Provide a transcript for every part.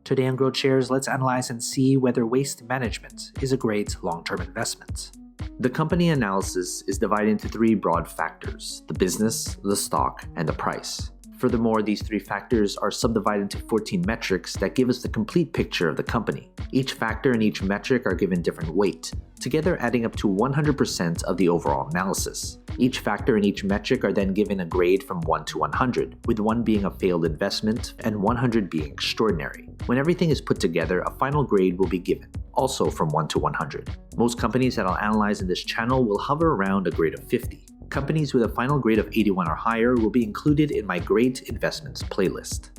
Today on GrowthShares, let's analyze and see whether waste management is a great long-term investment. The company analysis is divided into three broad factors: the business, the stock, and the price. Furthermore, these three factors are subdivided into 14 metrics that give us the complete picture of the company. Each factor and each metric are given different weight, together adding up to 100% of the overall analysis. Each factor and each metric are then given a grade from 1 to 100, with 1 being a failed investment and 100 being extraordinary. When everything is put together, a final grade will be given, also from 1 to 100. Most companies that I'll analyze in this channel will hover around a grade of 50. Companies with a final grade of 81 or higher will be included in my Great Investments playlist.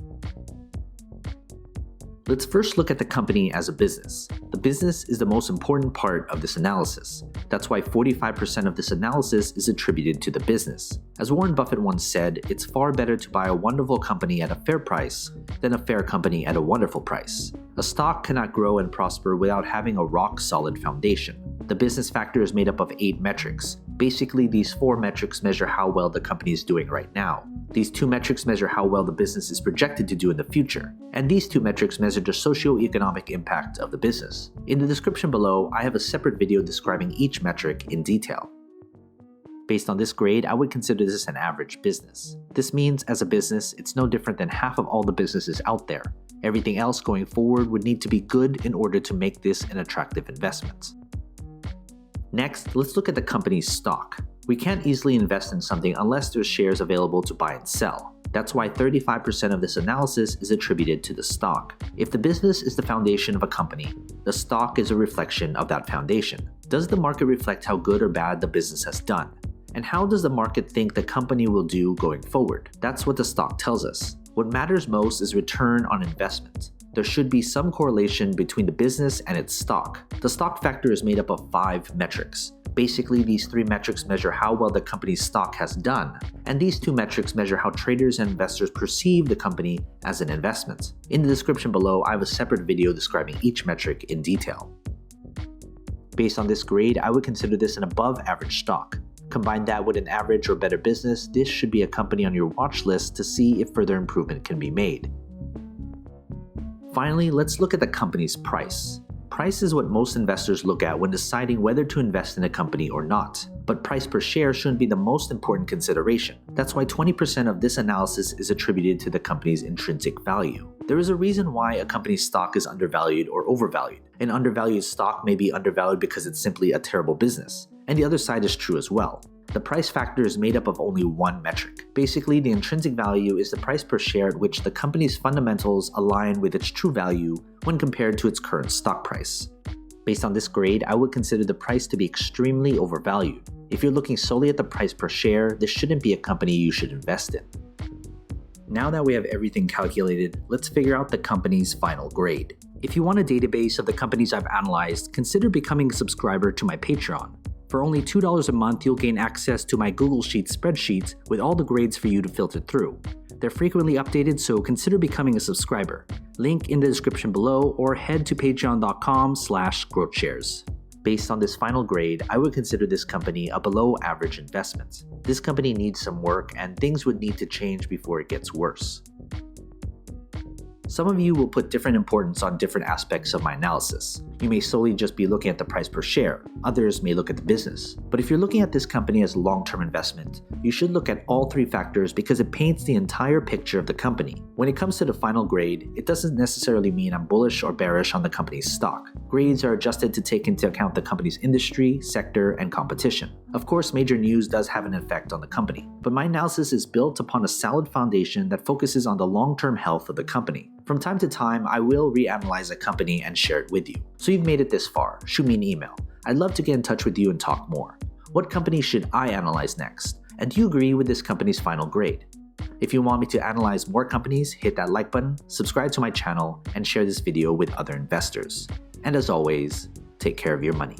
Let's first look at the company as a business. The business is the most important part of this analysis. That's why 45% of this analysis is attributed to the business. As Warren Buffett once said, it's far better to buy a wonderful company at a fair price than a fair company at a wonderful price. A stock cannot grow and prosper without having a rock-solid foundation. The business factor is made up of 8 metrics. Basically, these 4 metrics measure how well the company is doing right now. These 2 metrics measure how well the business is projected to do in the future. And these 2 metrics measure the socio-economic impact of the business. In the description below, I have a separate video describing each metric in detail. Based on this grade, I would consider this an average business. This means, as a business, it's no different than half of all the businesses out there. Everything else going forward would need to be good in order to make this an attractive investment. Next, let's look at the company's stock. We can't easily invest in something unless there's shares available to buy and sell. That's why 35% of this analysis is attributed to the stock. If the business is the foundation of a company, the stock is a reflection of that foundation. Does the market reflect how good or bad the business has done? And how does the market think the company will do going forward? That's what the stock tells us. What matters most is return on investment. There should be some correlation between the business and its stock. The stock factor is made up of 5 metrics. Basically, these 3 metrics measure how well the company's stock has done, and these 2 metrics measure how traders and investors perceive the company as an investment. In the description below, I have a separate video describing each metric in detail. Based on this grade, I would consider this an above-average stock. Combine that with an average or better business, this should be a company on your watch list to see if further improvement can be made. Finally, let's look at the company's price. Price is what most investors look at when deciding whether to invest in a company or not. But price per share shouldn't be the most important consideration. That's why 20% of this analysis is attributed to the company's intrinsic value. There is a reason why a company's stock is undervalued or overvalued. An undervalued stock may be undervalued because it's simply a terrible business. And the other side is true as well. The price factor is made up of only 1 metric. Basically, the intrinsic value is the price per share at which the company's fundamentals align with its true value when compared to its current stock price. Based on this grade, I would consider the price to be extremely overvalued. If you're looking solely at the price per share, this shouldn't be a company you should invest in. Now that we have everything calculated, let's figure out the company's final grade. If you want a database of the companies I've analyzed, consider becoming a subscriber to my Patreon. For only $2 a month, you'll gain access to my Google Sheets spreadsheets with all the grades for you to filter through. They're frequently updated, so consider becoming a subscriber. Link in the description below, or head to patreon.com/growthshares. Based on this final grade, I would consider this company a below average investment. This company needs some work, and things would need to change before it gets worse. Some of you will put different importance on different aspects of my analysis. You may solely just be looking at the price per share. Others may look at the business. But if you're looking at this company as a long-term investment, you should look at all 3 factors because it paints the entire picture of the company. When it comes to the final grade, it doesn't necessarily mean I'm bullish or bearish on the company's stock. Grades are adjusted to take into account the company's industry, sector, and competition. Of course, major news does have an effect on the company, but my analysis is built upon a solid foundation that focuses on the long-term health of the company. From time to time, I will reanalyze a company and share it with you. So you've made it this far, shoot me an email. I'd love to get in touch with you and talk more. What company should I analyze next? And do you agree with this company's final grade? If you want me to analyze more companies, hit that like button, subscribe to my channel, and share this video with other investors. And as always, take care of your money.